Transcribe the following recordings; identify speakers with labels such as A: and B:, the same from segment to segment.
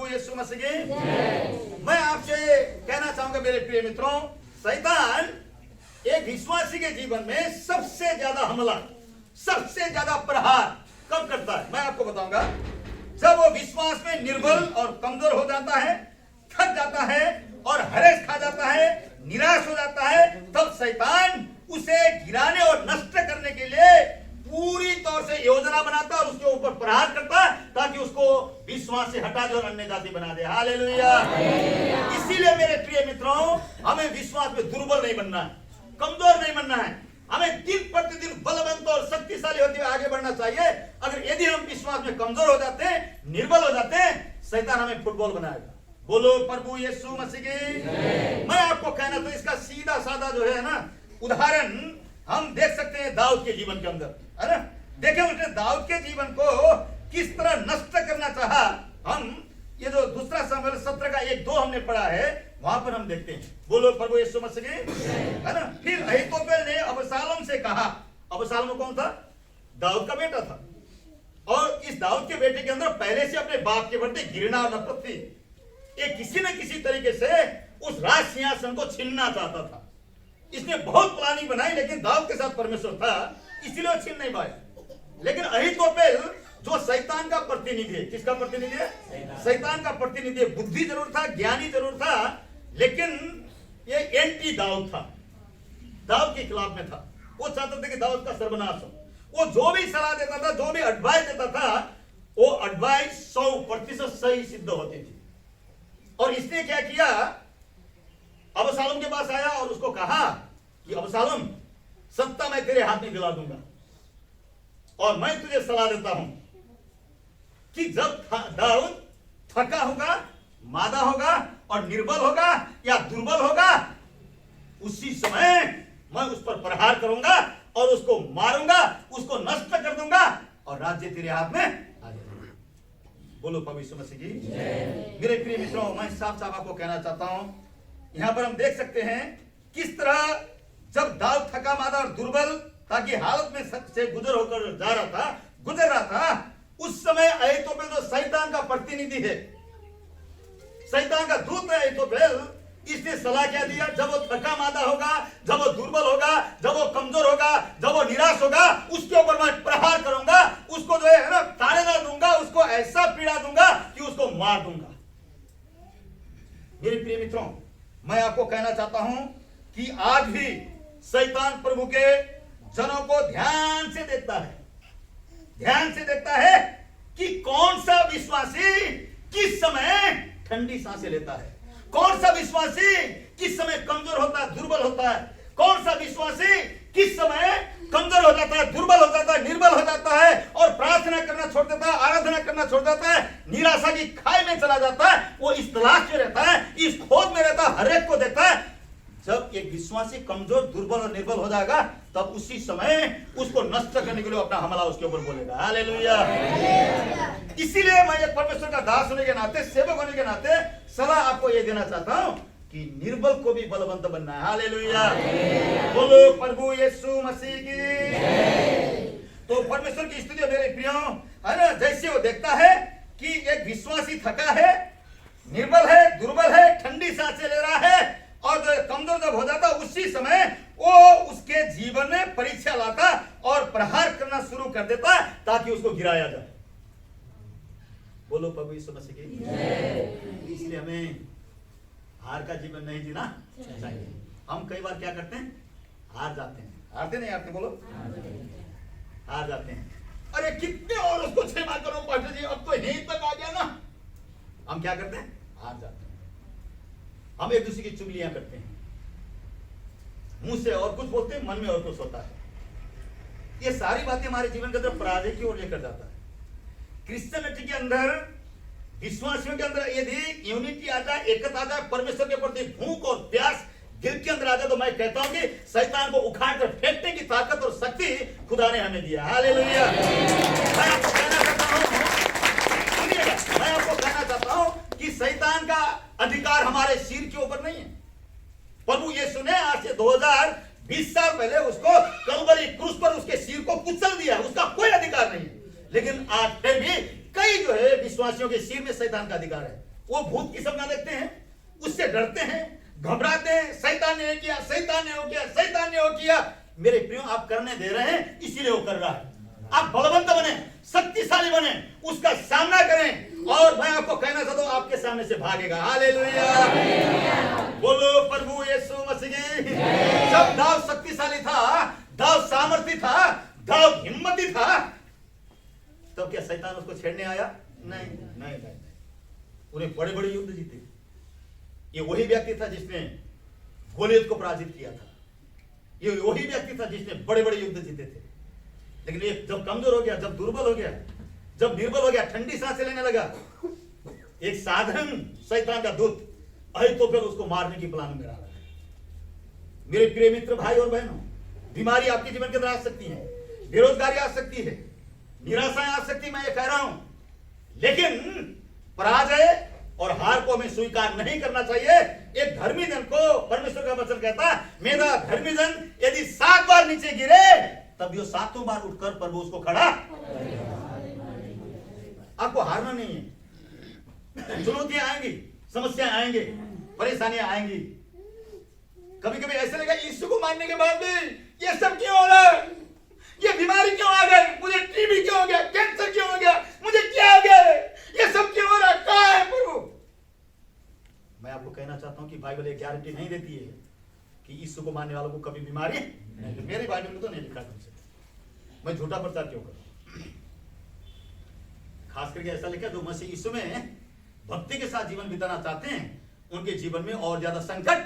A: यीशु मसीह की। मैं आपसे कहना चाहूंगा मेरे प्रिय मित्रों, शैतान एक विश्वासी के जीवन में सबसे ज्यादा हमला, सबसे ज्यादा प्रहार कब करता है मैं आपको बताऊंगा। जब वो विश्वास में निर्बल और कमजोर हो जाता है, थक जाता है और हरेस खा जाता है, निराश हो जाता है, तब शैतान उसे गिराने और नष्ट करने के लिए पूरी तौर से योजना बनाता और उसके ऊपर प्रहार करता ताकि उसको विश्वास से हटा दे और अन्य जाति बना दे। हालेलुया। इसीलिए मेरे प्रिय मित्रों, हमें विश्वास में दुर्बल नहीं बनना है, कमजोर नहीं बनना है। हमें दिन प्रतिदिन बलवंत और शक्तिशाली होते हुए आगे बढ़ना चाहिए। अगर यदि हम विश्वास में कमजोर हो जाते हैं, निर्बल हो जाते हैं, शैतान हमें फुटबॉल बनाएगा। बोलो प्रभु यीशु मसीह की। मैं आपको कहना तो इसका सीधा साधा जो है ना उदाहरण हम देख सकते हैं दाऊद के जीवन के अंदर, है ना। देखिए उसने दाऊद के जीवन को किस तरह नष्ट करना चाहा। हम ये जो दूसरा शमूएल 17 का 1-2 हमने पढ़ा है, वहां पर हम देखते हैं। बोलो प्रभु यीशु मसीह की, है ना। फिर अहीतोपेल ने अबशालोम से कहा। अबशालोम कौन था? दाऊद का बेटा था। और इस दाऊद के बेटे के अंदर पहले से अपने बाप के प्रति घृणा और नफरत थी। ये किसी न किसी तरीके से उस राज सिंहासन को छीनना चाहता था। इसने बहुत प्लानिंग बनाई, लेकिन दाऊद के साथ परमेश्वर था, इसलिए वो छीन नहीं पाया। लेकिन अहीतोपेल जो शैतान का प्रतिनिधि है, किसका प्रतिनिधि है? शैतान का प्रतिनिधि। बुद्धि जरूर था, ज्ञानी जरूर था, लेकिन ये एंटी दाऊद था, दाऊद के खिलाफ में था। वो चाहता था कि दाऊद का सर्वनाश हो। वो जो भी सलाह देता था, जो भी एडवाइस देता था, वो एडवाइस 100% सही सिद्ध होती थी। और इसने क्या किया, अबशालोम के पास आया और उसको कहा कि अबशालोम, सत्ता मैं तेरे हाथ में दिला दूंगा और मैं तुझे सलाह देता हूं कि जब दाऊद थका होगा, मादा होगा और निर्बल होगा या दुर्बल होगा, उसी समय मैं उस पर प्रहार करूंगा और उसको मारूंगा, उसको नष्ट कर दूंगा और राज्य तेरे हाथ में आ जाएगा। बोलो प्रभु यीशु मसीह की। मेरे प्रिय मित्रों, मैं साफ साफ आपको कहना चाहता हूं, यहां पर हम देख सकते हैं किस तरह जब दाऊद थका मादा और दुर्बल ताकि हालत में से गुजर रहा था, उस समय अहीतोपेल जो शैतान का प्रतिनिधि है, शैतान का दूत है अहीतोपेल, इसने सलाह क्या दिया, जब वो थका मादा होगा, जब वो दुर्बल होगा, जब वो कमजोर होगा, जब वो निराश होगा, उसके ऊपर मैं प्रहार करूंगा, उसको जो है ना ताड़ना दूंगा, उसको ऐसा पीड़ा दूंगा कि उसको मार दूंगा। मेरे प्रिय मित्रों, मैं आपको कहना चाहता हूं कि आज भी शैतान प्रभु के जनों को ध्यान से देखता है कि कौन सा विश्वासी किस समय ठंडी सांसें लेता है, कौन सा विश्वासी किस समय कमजोर होता है, दुर्बल होता है, कौन सा विश्वासी किस समय कमजोर हो जाता है, दुर्बल हो जाता है, निर्बल हो जाता है और प्रार्थना करना छोड़ देता है, आराधना करना छोड़ देता है, निराशा की खाई में चला जाता है। वो इस तलाश में रहता है, इस खोज में रहता है, हर एक को देखता है। जब एक विश्वासी कमजोर, दुर्बल और निर्बल हो जाएगा, तब उसी समय उसको नष्ट करने के लिए अपना हमला उसके ऊपर बोलेगा। हालेलुया। इसीलिए मैं एक परमेश्वर का दास होने के नाते, सेवक होने के नाते सलाह आपको ये देना चाहता हूं कि निर्बल को भी बलवंत बनना है। हालेलुया। बोलो प्रभु यीशु मसीह की। तो परमेश्वर की स्तुति मेरे प्रियो, है ना। जैसे वो देखता है कि एक विश्वासी थका है, निर्बल है, दुर्बल है, ठंडी सांसें ले रहा है और कमजोर जब हो जाता, उसी समय वो उसके जीवन में परीक्षा लाता और प्रहार करना शुरू कर देता ताकि उसको गिराया जाए। बोलो प्रभु यीशु मसीह की। इसलिए हमें हार का जीवन नहीं जीना चाहिए। हम कई बार क्या करते हैं, हार जाते हैं। हारते नहीं, आपने बोलो हार जाते हैं। अरे कितने और उसको क्षमा करो पास्टर जी, अब तो यहीं तक आ गया ना। हम क्या करते हैं, हार जाते हैं। हम एक दूसरे की चुगलियां करते हैं, मुंह से और कुछ बोलते हैं, मन में और कुछ होता है। ये सारी बातें हमारे जीवन के अंदर पराजय की ओर लेकर जाता है। क्रिश्चियनिटी के अंदर, विश्वासियों के अंदर यदि यूनिटी आ जाए, एकता आ जाए, परमेश्वर के प्रति भूख और प्यास दिल के अंदर आ जाए, तो मैं कहता हूं कि शैतान को उखाड़ कर फेंकने की ताकत और शक्ति खुदा ने हमें दिया। हालेलुया। मैं आपको कहना चाहता हूं, सुनिएगा, मैं आपको कहना चाहता हूं कि शैतान का अधिकार हमारे सिर के ऊपर नहीं है। प्रभु यीशु ने आज से 2020 साल पहले उसको कलवरी क्रूस पर उसके सिर को कुचल दिया, उसका कोई अधिकार नहीं है। लेकिन आज फिर भी कई जो है विश्वासियों के सिर में शैतान का अधिकार है। वो भूत की सपना देखते हैं, उससे डरते हैं, घबराते हैं, शैतान ने किया, शैतान ने हो किया, शैतान ने हो किया। मेरे प्रियो, आप करने दे रहे हैं, इसीलिए वो कर रहा है। आप बलवंत बने, शक्तिशाली बने, उसका सामना करें, और मैं आपको कहना चाहता हूं, आपके सामने से भागेगा। हालेलुया, बोलो प्रभु यीशु मसीह की। जब दाऊद शक्तिशाली था, दाऊद सामर्थी था, दाऊद हिम्मती था, तो क्या शैतान उसको छेड़ने आया? नहीं, नहीं, नहीं। उन्हें बड़े बड़े युद्ध जीते। ये वही व्यक्ति था जिसने गोलियत को पराजित किया था। ये वही व्यक्ति था जिसने बड़े बड़े युद्ध जीते थे। लेकिन ये जब कमजोर हो गया, जब दुर्बल हो गया, जब निर्बल हो गया, ठंडी सांसें लेने लगा, एक साधारण शैतान का दूत अहीतोपेल उसको मारने की प्लान में रहा है। मेरे प्रिय मित्र, भाई और बहनों, बीमारी आपके जीवन के अंदर आ सकती है, बेरोजगारी आ सकती है, निराशाएं आ सकती है, मैं ये कह रहा हूं। लेकिन पराजय और हार को हमें स्वीकार नहीं करना चाहिए। एक धर्मी जन को परमेश्वर का वचन कहता है, मेरा धर्मी जन यदि 7 बार नीचे गिरे तब वो 7वां बार उठकर प्रभु उसको खड़ा। आपको हारना नहीं है। चुनौतियां आएंगी, समस्याएं आएंगी, परेशानियां आएंगी। कभी कभी ऐसा लगेगा यीशु को मानने के बाद भी ये सब क्यों हो रहा है, ये बीमारी क्यों आ गई, मुझे टीबी क्यों हो गया, कैंसर क्यों हो गया, मुझे क्या हो गया, ये सब क्यों हो रहा है, कहां है प्रभु? मैं आपको कहना चाहता हूं कि बाइबल एक गारंटी नहीं देती है कि यीशु को मानने वालों को कभी बीमारी नहीं। तो मेरी बाइबल में तो नहीं लिखा तुमसे, मैं झूठा प्रचार क्यों करूं? खास करके ऐसा लिखा, जो मसीह यीशु में भक्ति के साथ जीवन बिताना चाहते हैं, उनके जीवन में और ज्यादा संकट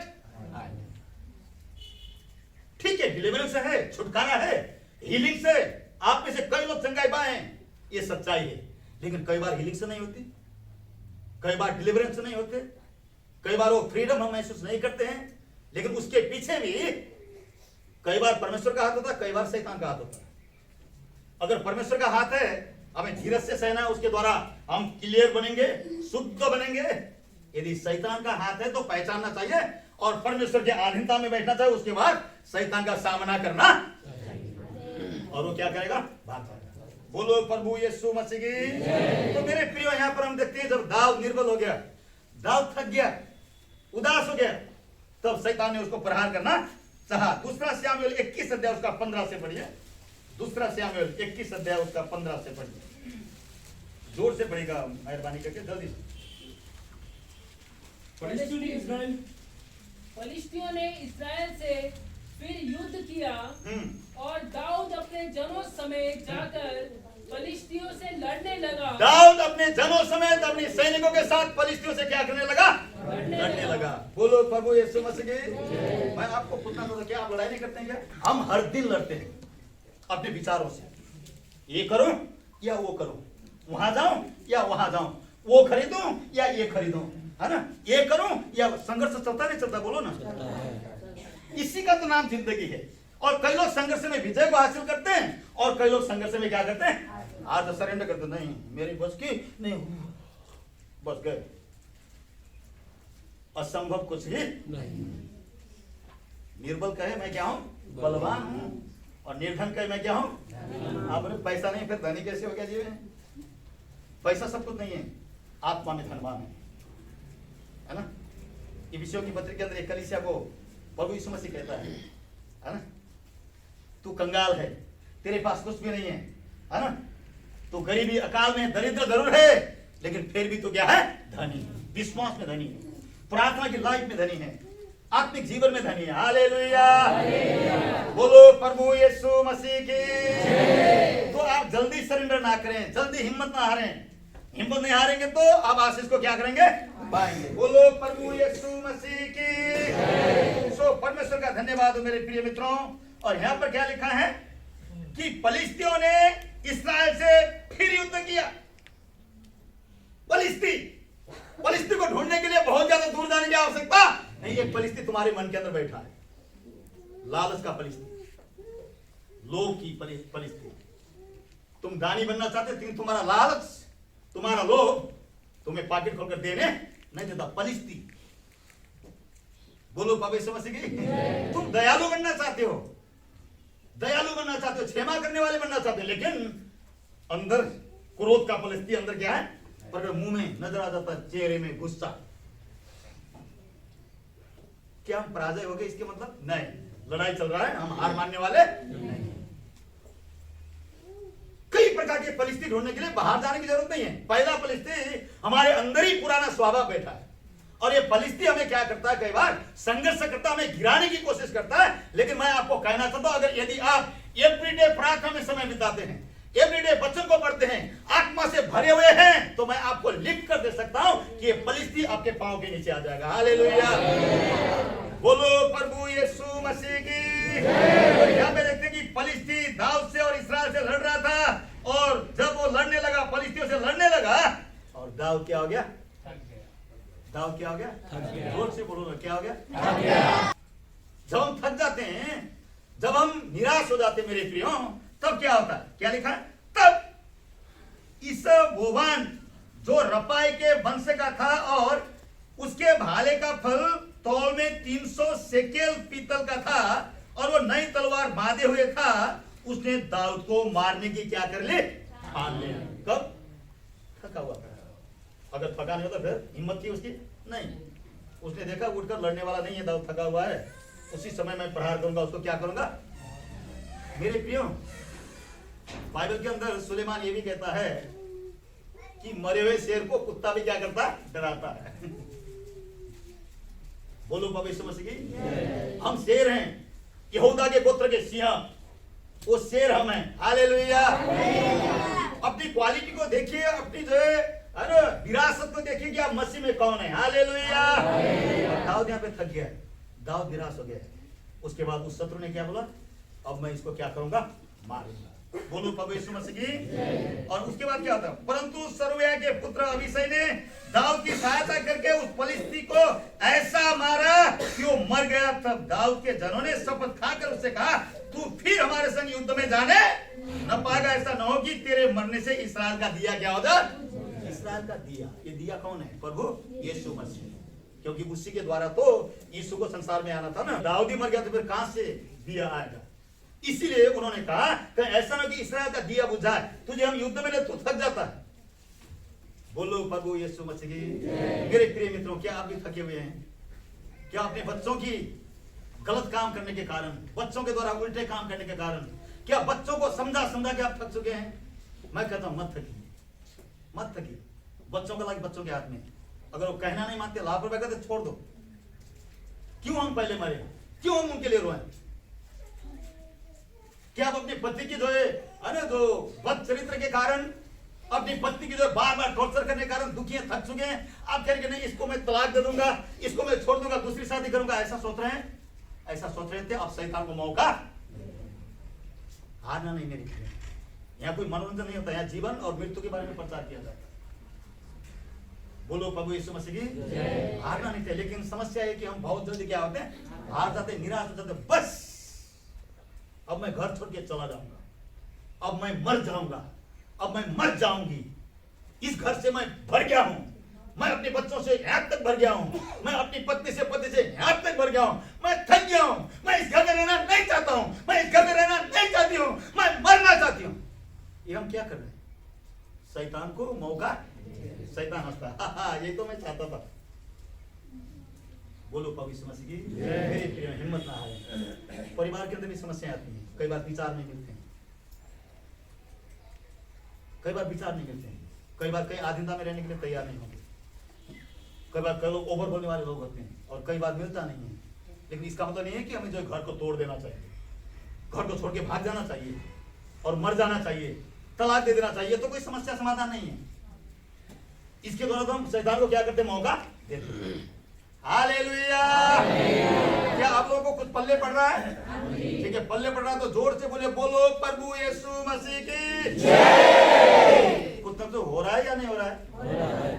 A: आए। ठीक है, डिलीवरेंस है, छुटकारा है, हीलिंग से आप में से कई लोग चंगाई पाए, ये सच्चाई है। लेकिन कई बार हीलिंग से नहीं होती, कई बार डिलीवरेंस से नहीं होते, कई बार वो फ्रीडम हम महसूस नहीं करते हैं। लेकिन उसके पीछे भी कई बार परमेश्वर का हाथ होता है, कई बार शैतान का हाथ होता है। अगर परमेश्वर का हाथ है, हमें धीरज से सहना है, उसके द्वारा हम क्लियर बनेंगे, शुद्ध बनेंगे। यदि शैतान का हाथ है तो पहचानना चाहिए और परमेश्वर के अधीनता में बैठना चाहिए। उसके बाद शैतान का सामना करना, और वो क्या करेगा? भागता रहेगा। बोलो प्रभु यीशु मसीह की। तो मेरे प्रियो, यहां पर हम देखते हैं, जब दाऊद निर्बल हो गया, दाऊद थक गया, उदास हो गया, तब शैतान ने उसको प्रहार करना चाहा। दूसरा शमूएल 21 अध्याय उसका 15 से पढ़िए। दूसरा शमूएल 21 अध्याय उसका 15 से पढ़िए। जोर से पढ़ेगा मेहरबानी करके, जल्दी से।
B: फलिस्तियों ने इस्राएल से फिर युद्ध किया और दाऊद अपने जनों समेत जाकर फलिस्तियों से लड़ने लगा।
A: दाऊद अपने जनों समेत अपने सैनिकों के साथ फलिस्तियों से क्या करने लगा? लड़ने लगा। बोलो प्रभु यीशु मसीह की। मैं आपको पूछना था, क्या आप लड़ाई नहीं करते हैं क्या? हम हर दिन लड़ते हैं अपने विचारों से। ये करूं या वो करूं, वहां जाऊं या वहां जाऊं, वो खरीदूं या ये खरीदूं, है ना? ये करूं या संघर्ष चलता नहीं चलता? बोलो ना। इसी का तो नाम जिंदगी है। और कई लोग संघर्ष में विजय को हासिल करते हैं और कई लोग संघर्ष में क्या करते हैं? आज सरेंडर करते, नहीं मेरी बस की नहीं, बस गए, असंभव कुछ ही नहीं। निर्बल कहे मैं क्या हूं? बलवान हूं। और निर्धन कहे मैं क्या हूं? आपने पैसा नहीं, फिर धनी कैसे हो गया जीवन? पैसा सब कुछ नहीं है, आत्मा में धनवान है ना? इफिसियों की पत्री के अंदर एक कलीसिया को प्रभु यीशु मसीह कहता है ना? तू कंगाल है, तेरे पास कुछ भी नहीं है ना? तू गरीबी अकाल में दरिद्र जरूर है, लेकिन फिर भी तू क्या है? धनी। विश्वास में धनी है, प्रार्थना की लाइफ में धनी है, आत्मिक जीवन में धनी है। हालेलुया, बोलो प्रभु यीशु मसीह की। तो आप जल्दी सरेंडर ना करें, जल्दी हिम्मत ना हारें। हिम्मत नहीं हारेंगे तो आप आशीष को क्या करेंगे? पाएंगे। बोलो प्रभु यीशु मसीह की। सो परमेश्वर का धन्यवाद हो मेरे प्रिय मित्रों। और यहाँ पर क्या लिखा है कि फलिस्तियों ने इस्राएल से फिर युद्ध किया। फलिस्ती को ढूंढने के लिए बहुत ज्यादा दूर जाने की आवश्यकता नहीं। एक फलिस्ती तुम्हारे मन के अंदर बैठा है, लालच का फलिस्ती, लोभ की फलिस्ती। तुम दानी बनना चाहते, लेकिन तुम्हारा लालच, तुम्हारा लोभ तुम्हें पॉकेट खोलकर देने नहीं देता। फलिस्ती। बोलो प्रभु यीशु मसीह की। तुम दयालु बनना चाहते हो, दयालु बनना चाहते हो, क्षमा करने वाले बनना चाहते हो, लेकिन अंदर क्रोध का फलिस्ती अंदर क्या है? पर अगर मुंह में नजर आ जाता चेहरे में गुस्सा, क्या हम पराजय हो गए? इसके मतलब नहीं, लड़ाई चल रहा है, हम हार मानने वाले नहीं। कई प्रकार के परिस्थिति ढूंढने के लिए बाहर जाने की जरूरत नहीं है। पहला परिस्थिति हमारे अंदर ही पुराना स्वभाव बैठा है, और ये परिस्थिति हमें क्या करता है, कई बार संघर्ष करता है, हमें गिराने की कोशिश करता है। लेकिन मैं आपको कहना चाहता हूं, अगर यदि आप एवरीडे प्रार्थना में समय बिताते हैं, एवरीडे वचन को पढ़ते हैं, आत्मा से भरे हुए हैं, तो मैं आपको लिख कर दे सकता हूं कि ये परिस्थिति आपके पांव के नीचे आ जाएगा। हालेलुया, बोलो प्रभु यीशु मसीह की। यहाँ पे देखते हैं कि फलिस्ती दाऊद से और इस्राएल से लड़ रहा था, और जब वो लड़ने लगा, फलिस्तियों से लड़ने लगा, और दाऊद क्या हो गया? दाऊद क्या हो गया? जोर से बोलो ना, क्या हो गया? जब हम थक जाते हैं, जब हम निराश हो जाते हैं मेरे प्रियो, तब क्या होता है? क्या लिखा है? तब इसबोबान जो रपाई के वंश का था और उसके भाले का फल तौल में 300 शेकेल पीतल का था, और वो नई तलवार बांधे हुए था, उसने दाऊद को मारने की क्या कर ले? ठान ले। कब? थका हुआ था। अगर थका नहीं होता फिर हिम्मत थी उसकी? नहीं। उसने देखा उठकर लड़ने वाला नहीं है, दाऊद थका हुआ है, उसी समय मैं प्रहार करूंगा, उसको क्या करूंगा? मेरे प्रियो, बाइबल के अंदर सुलेमान ये भी कहता है कि मरे हुए शेर को कुत्ता भी क्या करता? डराता है। बोलो भविष्य मसीह की। हम शेर हैं, यहूदा के गोत्र के सिंह, वो शेर हम हैं। हालेलुया। अपनी क्वालिटी को देखिए, अपनी जो है अरे विरासत को देखिए कि आप मसीह में कौन है। हालेलुया। दाऊद यहाँ पे थक गया है, दाऊद विरास हो गया है। उसके बाद उस शत्रु ने क्या बोला? अब मैं इसको क्या करूंगा? मारूंगा। बोलो प्रभु यीशु मसीह की। और उसके बाद क्या होता है? परंतु सरूया के पुत्र अबीशै ने दाऊद की सहायता करके उस फलिस्ती को ऐसा मारा कि वो मर गया। तब दाऊद के जनों ने शपथ खाकर उससे कहा, तू फिर हमारे संग युद्ध में जाने न पाएगा। ऐसा न हो कि तेरे मरने से इस्राएल का दिया क्या होगा? इस्राएल का दिया। ये दिया कौन है? प्रभु यीशु मसीह। क्योंकि उसी के द्वारा तो यीशु को संसार में आना था ना। दाऊद ही मर गया तो फिर कहां से दिया आएगा? इसीलिए उन्होंने कहा कि ऐसा ना कि इस्राएल का दिया बुझाए, तुझे हम युद्ध में ले तो थक जाता है। बोलो प्रभु यीशु मसीह की। मेरे प्रिय मित्रों, क्या आप भी थके हुए हैं? क्या अपने बच्चों की गलत काम करने के कारण, बच्चों के द्वारा उल्टे काम करने के कारण, क्या बच्चों को समझा समझा के आप थक चुके हैं? मैं कहता हूं मत थकिए, मत थकिए। बच्चों का लाइक बच्चों के हाथ में, अगर वो कहना नहीं मानते, लापरवाही करते, छोड़ दो। क्यों हम पहले मरे? क्यों हम उनके लिए रोए? क्या आप अपनी पत्नी की जो है अरे जो बद चरित्र के कारण, अपनी पत्नी की जो बार बार टॉर्चर करने के कारण दुखी हैं, थक चुके हैं? आप कह रहे नहीं इसको मैं तलाक दे दूंगा, इसको मैं छोड़ दूंगा, दूसरी शादी करूंगा, ऐसा सोच रहे हैं? ऐसा सोच रहे थे? अब शैतान को मौका हारना नहीं। मेरी यहाँ कोई मनोरंजन नहीं होता, यहाँ जीवन और मृत्यु के बारे में प्रचार किया जाता है। बोलो प्रभु यीशु मसीह की। हारना नहीं थे, लेकिन समस्या है कि हम बहुत जल्दी क्या होते हैं? हार जाते, निराश हो जाते। बस अब मैं घर छोड़ के चला जाऊंगा, अब मैं मर जाऊंगा, अब मैं मर जाऊंगी, इस घर से मैं भर गया हूं, मैं अपने बच्चों से यहाँ तक भर गया हूं, मैं अपनी पत्नी से पति से यहाँ तक भर गया हूं, मैं थक गया हूं, मैं इस घर में रहना नहीं चाहता हूं, मैं इस घर में रहना नहीं चाहती हूं, मैं मरना चाहती हूं। ये हम क्या कर रहे हैं? शैतान को मौका। शैतान हंसता है, ये तो मैं चाहता था। बोलो प्रभु यीशु मसीह की। मेरे प्रिय, हिम्मत ना हारें। परिवार के अंदर भी समस्याएं आती हैं, कई बार विचार नहीं मिलते हैं, कई बार विचार नहीं मिलते हैं, कई बार कई आधीनता में रहने के लिए तैयार नहीं होंगे, कई बार कई लोग ओवर बोलने वाले लोग होते हैं, और कई बार मिलता नहीं है। लेकिन इसका मतलब नहीं है कि हमें जो घर को तोड़ देना चाहिए, घर को छोड़ के भाग जाना चाहिए और मर जाना चाहिए, तलाक दे देना चाहिए, तो कोई समस्या समाधान नहीं है। इसके द्वारा तो हम शैतान को क्या करते हैं? मौका देते हैं। हालेलुया। क्या आप लोगों को कुछ पल्ले पड़ रहा है? ठीक है, पल्ले पड़ रहा है तो जोर से बोले, बोलो प्रभु यीशु मसीह की जय। कुछ तब तो हो रहा है या नहीं हो रहा है? हो रहा है।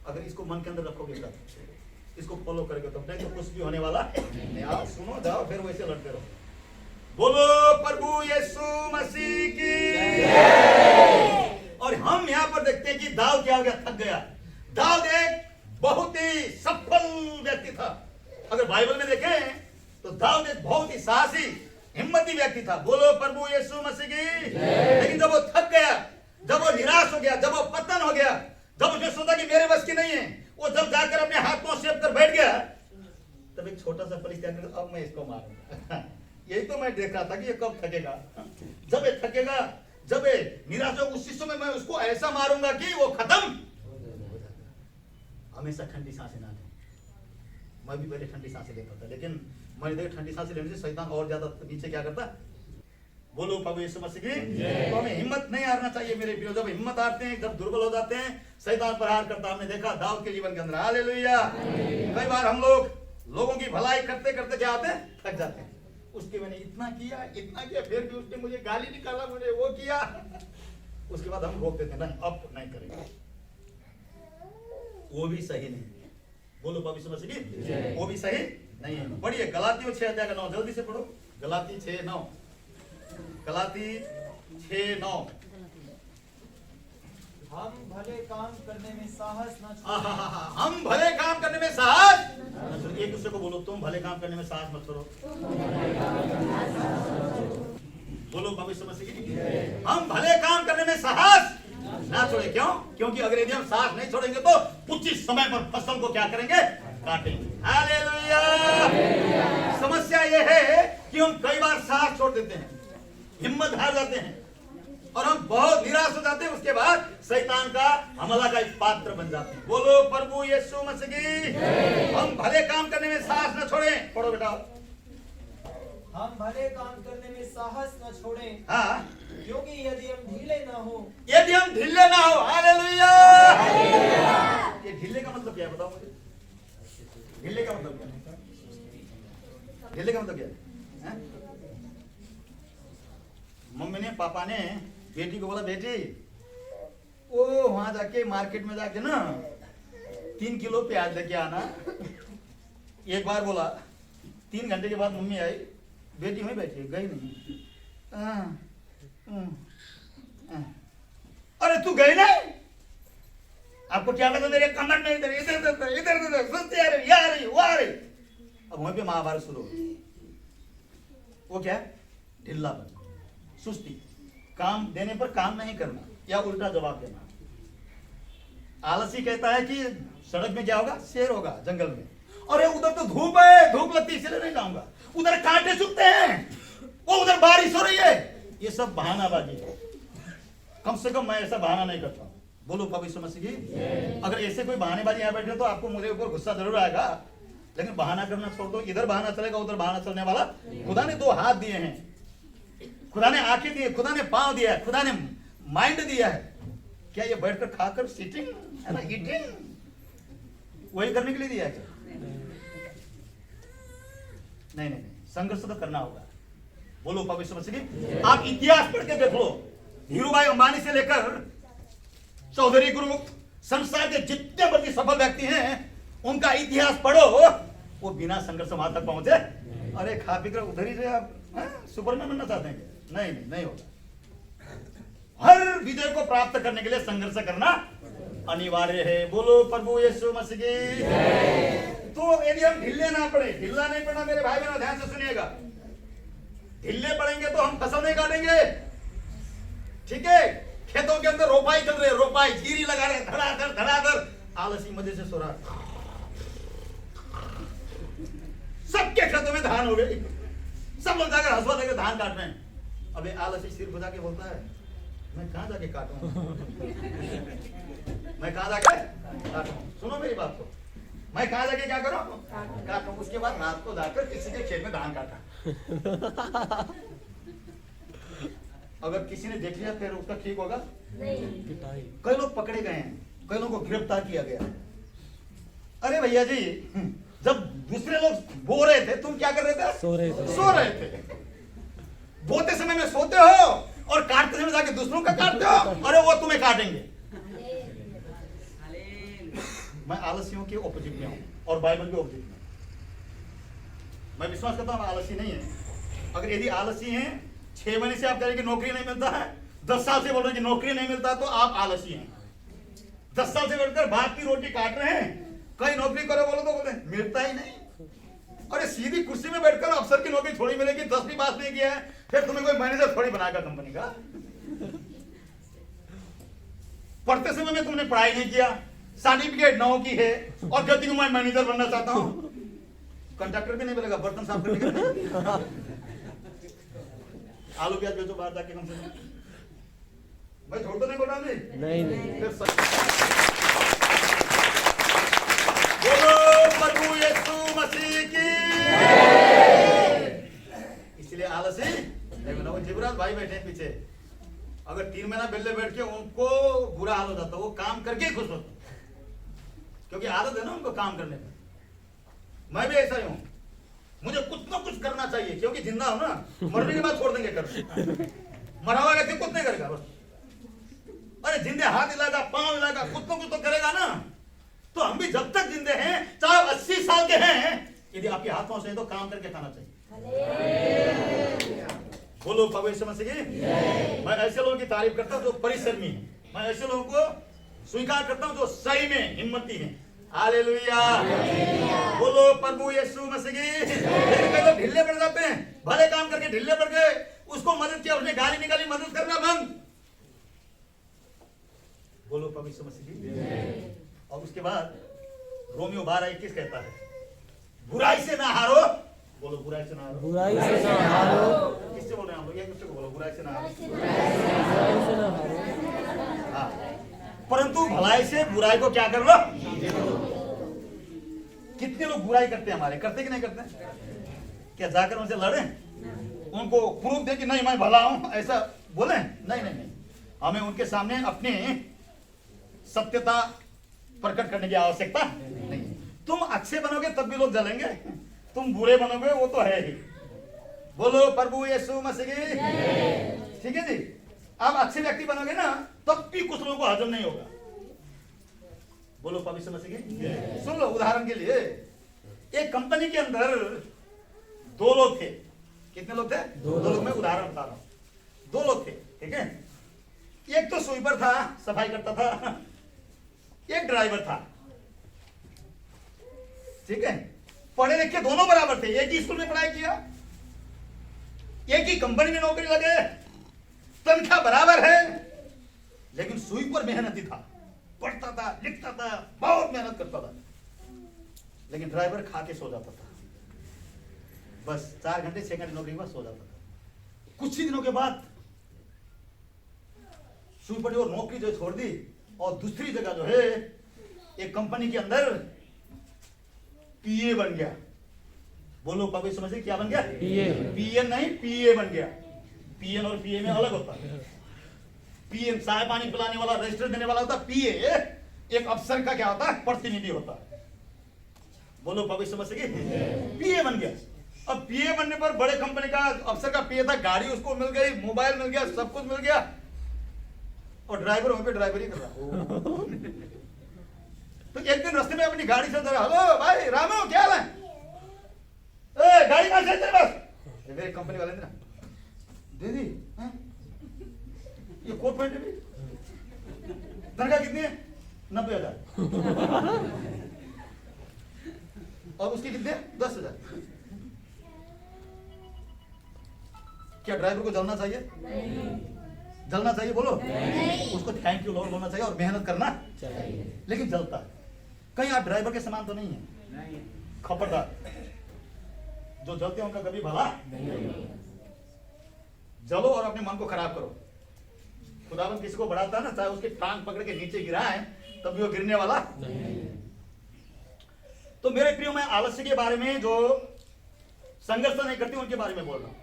A: अगर इसको मन के अंदर रखोगे, तब इसको फॉलो करेंगे, तब नहीं तो कुछ भी होने वाला नहीं। आप सुनो, जाओ, फिर वैसे लड़ते रहो। बोलो प्रभु यीशु मसीह की जय। और हम यहाँ पर देखते हैं कि दाऊद क्या हो गया? थक गया। दाऊद एक बहुत ही सफल व्यक्ति था। अगर बाइबल में देखें तो दाऊद एक बहुत ही साहसी, हिम्मती व्यक्ति था। बोलो प्रभु यीशु मसीह की। लेकिन जब वो थक गया, जब वो निराश हो गया, जब वो पतन हो गया, जब उसने सोचा कि मेरे बस की नहीं है, वो जब जाकर अपने हाथ को सेव कर बैठ गया, तब एक छोटा सा फलिस्तीन ने कहा, अब मैं इसको मारूंगा। यही तो मैं देख रहा था कि ये कब थकेगा। जब ये थकेगा, जब ये निराश हो, उसी समय मैं उसको ऐसा मारूंगा कि वो खत्म। हमेशा ठंडी सांसें ना लें। मैं भी पहले ठंडी सांसें लेता था, लेकिन मैंने देखा ठंडी सांसें लेने से शैतान और ज्यादा नीचे क्या करता। बोलो प्रभु यीशु मसीह की। तो हमें हिम्मत नहीं हारना चाहिए मेरे प्रियो। जब हिम्मत हारते हैं, जब दुर्बल हो जाते हैं, शैतान प्रहार करता। हमने देखा दाऊद के जीवन के अंदर। हालेलुया। कई बार हम लोगों की भलाई करते करते क्या होते हैं, थक जाते हैं। उसके मैंने इतना किया, फिर भी उसने मुझे गाली निकाला, मुझे वो किया। उसके बाद हम रोक देते, नहीं अब नहीं करेंगे। वो भी सही नहीं। बोलो प्रभु यीशु मसीह की। वो भी सही नहीं है। पढ़िए गलातियों 6:9, जल्दी से पढ़ो। गलाती 6:9, गलाती 6:9।
C: हम भले काम करने में साहस न छोड़ें।
A: हम भले काम करने में साहस। एक दूसरे को बोलो, तुम भले काम करने में साहस मत छोड़ो। बोलो प्रभु यीशु मसीह की। हम भले काम करने में साहस ना छोड़े। क्यों? क्योंकि अगर यदि हम साहस नहीं छोड़ेंगे तो उचित समय पर फसल को क्या करेंगे, काटेंगे। हालेलुया। समस्या यह है कि हम कई बार साहस छोड़ देते हैं, हिम्मत हार जाते हैं और हम बहुत निराश हो जाते हैं। उसके बाद शैतान का हमला का एक पात्र बन जाते हैं। बोलो प्रभु यीशु मसीह की। हम भले काम करने में साहस न छोड़ें। पढ़ो बेटा।
C: हम भले काम करने में साहस न छोड़ें।
A: हाँ,
C: क्योंकि यदि हम ढीले न हो।
A: यदि हम ढीले ना हो। हालेलुया। ये ढीले का मतलब क्या है, बताओ मुझे। ढीले का मतलब क्या है? ढीले का मतलब क्या है? मम्मी ने, पापा ने बेटी को बोला, बेटी वो वहां जाके मार्केट में जाके ना 3 किलो प्याज लेके आना। एक बार बोला, 3 घंटे के बाद मम्मी आई, बेटी वहीं बैठी है, गई नहीं। अरे तू गई नहीं? आपको क्या पता मेरे कमर में इधर इधर इधर इधर इधर सुनते आ रही, आ रही, वो आ रही। अब वहीं पे महाभारत शुरू हो। वो क्या है? ढिल्लापन, सुस्ती, काम देने पर काम नहीं करना या उल्टा जवाब देना। आलसी कहता है कि सड़क में क्या होगा, शेर होगा जंगल में। अरे उधर तो धूप है, धूप लगती इसलिए नहीं जाऊंगा। उधर कांटे सूखते हैं, वो उधर बारिश हो रही है। ये सब बहानाबाजी है। कम से कम मैं ऐसा बहाना नहीं करता हूं। बोलो प्रभु यीशु मसीह की। अगर ऐसे कोई बहानेबाजी यहाँ बैठे तो आपको मुझे ऊपर गुस्सा जरूर आएगा, लेकिन बहाना करना छोड़ दो। इधर बहाना चलेगा, उधर बहाना चलने वाला। खुदा ने 2 हाथ दिए हैं, खुदा ने आंखें दी है, खुदा ने पांव दिया है, खुदा ने माइंड दिया है। क्या ये बैठकर खाकर सिटिंग है ना, ईटिंग, वही करने के लिए दिया है? नहीं नहीं, संघर्ष तो करना होगा। बोलो प्रभु यीशु मसीह की। आप इतिहास पढ़ के देख लो, धीरूभाई अंबानी से लेकर चौधरी गुरु, संसार के जितने बड़े सफल व्यक्ति हैं, उनका इतिहास पढ़ो, वो बिना संघर्ष वहां तक पहुंचे। अरे खा पी कर उधर ही से आप सुपरमैन बनना चाहते हैं? नहीं नहीं, नहीं होगा। हर विजय को प्राप्त करने के लिए संघर्ष करना अनिवार्य है। बोलो प्रभु यीशु मसीह की। तो यदि हम ढिल्ले ना पड़े, ढिल्ला नहीं पड़ना मेरे भाई बहनों, ध्यान से सुनिएगा। ढिल्ले पड़ेंगे तो हम फसल नहीं काटेंगे। ठीक है, खेतों के अंदर रोपाई चल रही है, रोपाई जीरी लगा रहे, धड़ाधड़ धड़ाधड़, आलसी मजे से सो रहा है। सबके खेतों में धान हो गई, सब लोग जाकर हंसवा देकर धान काट रहे हैं। अबे आलसी सिर खुदा के बोलता है, मैं कहां जाके काटूं? मैं कहां जाके काटूं? सुनो मेरी बात को, मैं कहां जाके क्या करूं? काटूं। उसके बाद रात को जाकर किसी के खेत में धान काटा। अगर किसी ने देख लिया फिर उसका ठीक होगा नहीं। कई लोग पकड़े गए हैं, कई लोगों को गिरफ्तार किया गया। अरे भैया जी, जब दूसरे लोग बो रहे थे, तुम क्या कर रहे थे? सो रहे थे। बोते समय में सोते हो और काटते समय जाके दूसरों का काटते हो। अरे वो तुम्हें काटेंगे। मैं आलसियों के ऑपोजिट में हूं और बाइबल के ऑपोजिट में। मैं विश्वास करता हूं आलसी नहीं है। अगर यदि आलसी हैं, 6 महीने से आप कह रहे हैं कि नौकरी नहीं मिलता है, 10 साल से बोल रहे हैं कि नौकरी नहीं मिलता, तो आप आलसी हैं। 10 साल से बैठकर भात की रोटी काट रहे हैं, कहीं नौकरी करो बोलो तो बोलते हैं मिलता ही नहीं। अरे सीधी कुर्सी में बैठकर अफसर की नौकरी थोड़ी मिलेगी, 10वीं पास नहीं किया है, फिर तुम्हें कोई मैनेजर थोड़ी बनाएगा कंपनी का। पढ़ते समय में तुमने पढ़ाई नहीं किया, सर्टिफिकेट 9 की है और कहती हूँ मैं मैनेजर बनना चाहता हूँ। कंडक्टर भी नहीं मिलेगा, बर्तन साफ करने के लिए। आलू प्याज बेचो बाहर जाके कम से कम। भाई झूठ तो नहीं बोल रहा
D: नहीं नहीं।
A: फिर सच। बोलो प्रभु यीशु मसीह की। इसलिए आलसी नहीं बना। वो जिब्रात भाई बैठे हैं पीछे, अगर 3 महीना बेले बैठ के उनको बुरा हाल हो जाता, वो काम करके ही खुश होते, क्योंकि आदत है ना उनको काम करने में। मैं भी ऐसा ही हूं, मुझे कुछ ना कुछ करना चाहिए, क्योंकि जिंदा हो ना, मरने के बाद छोड़ देंगे कर। मरा हुआ व्यक्ति कुछ नहीं करेगा बस। अरे जिंदे हाथ हिलाएगा, पांव हिलाएगा, कुछ ना कुछ तो करेगा ना। तो हम भी जब तक जिंदे हैं, चाहे 80 साल के हैं, यदि आपके हाथ पांव से तो काम करके खाना चाहिए। बोलो प्रभु यीशु मसीह की। मैं ऐसे लोगों की तारीफ करता हूं जो परिश्रमी है। मैं ऐसे लोगों को स्वीकार करता हूं जो सही में हिम्मती हैं। हालेलुया। बोलो प्रभु यीशु मसीह की। कई लोग ढीले पड़ जाते हैं, भले काम करके ढीले पड़ गए, उसको मदद किया, उसने गाली निकाली, मदद करना बंद। बोलो प्रभु यीशु मसीह की। और उसके बाद रोमियो 12:21 कहता है, बुराई से ना हारो। बोलो बुराई से ना हारो।
D: बुराई से ना हारो।
A: किससे बोल रहे हैं हम लोग? एक दूसरे को बोलो, बुराई से ना हारो।
D: बुराई से ना हारो।
A: हाँ, परंतु भलाई से बुराई को क्या कर लो। कितने लोग बुराई करते हैं हमारे, करते कि नहीं करते? क्या जाकर उनसे लड़े, उनको प्रूफ दे कि नहीं मैं भला हूं, ऐसा बोले? नहीं नहीं नहीं, हमें उनके सामने अपनी सत्यता प्रकट करने की आवश्यकता नहीं। तुम अच्छे बनोगे तब भी लोग जलेंगे, तुम बुरे बनोगे वो तो है ही। बोलो प्रभु यीशु मसीह की। ठीक है जी। आप अच्छे व्यक्ति बनोगे ना, तब भी कुछ लोगों को हजम नहीं होगा। बोलो प्रभु यीशु मसीह की। सुन लो, उदाहरण के लिए एक कंपनी के अंदर 2 लोग थे। कितने लोग थे? 2 लोग। मैं उदाहरण बता रहा हूं। 2 लोग थे, ठीक है। एक तो स्वीपर था, सफाई करता था, एक ड्राइवर था, ठीक है। पढ़े लिखे दोनों बराबर थे, एक ही स्कूल में पढ़ाई किया, एक ही कंपनी में नौकरी लगे, तनख्वाह बराबर है, लेकिन स्वीपर मेहनती था, पढ़ता था, लिखता था, बहुत मेहनत करता था। लेकिन ड्राइवर खा के सो जाता था, बस 4 घंटे 6 घंटे नौकरी के बाद सो जाता था। कुछ ही दिनों के बाद स्वीपर जो नौकरी जो छोड़ दी और दूसरी जगह जो है एक कंपनी के अंदर पीए बन गया। बोलो प्रभु यीशु मसीह, क्या बन गया? पीए नहीं, पीए बन गया। पीएन और पीए में अलग होता है। पीएन चाय पानी पिलाने वाला, रजिस्टर देने वाला होता है। पीए एक अफसर का क्या होता है? प्रतिनिधि होता है। बोलो प्रभु यीशु मसीह की। पीए बन गया। अब पीए बनने पर बड़े कंपनी का अफसर का पीए था, गाड़ी उसको मिल गई, मोबाइल मिल गया, सब कुछ मिल गया, और ड्राइवर वहीं पे ड्राइवरी कर रहा। तो एक दिन रास्ते में अपनी गाड़ी से जरा, हेलो भाई रामू क्या हाल है? ए गाड़ी कहां से तेरे पास? मेरे कंपनी वाले ने ना दे दी। ये कोट पैंट भी तनख्वाह कितनी है? 90,000। और उसकी कितनी है? 10,000। क्या ड्राइवर को जलना चाहिए? नहीं। जलना चाहिए? बोलो नहीं। उसको थैंक यू लॉर्ड बोलना चाहिए और मेहनत करना चाहिए, लेकिन जलता है। कहीं आप ड्राइवर के समान तो नहीं है? खबरदार, जो जलते हैं उनका कभी भला नहीं। जलो और अपने मन को खराब करो। खुदावन किसी को बढ़ाता है ना, चाहे उसकी टांग पकड़ के नीचे गिराए तब भी वो गिरने वाला नहीं। तो मेरे प्रियो, मैं आलस्य के बारे में, जो संघर्ष नहीं करती उनके बारे में बोल रहा हूं।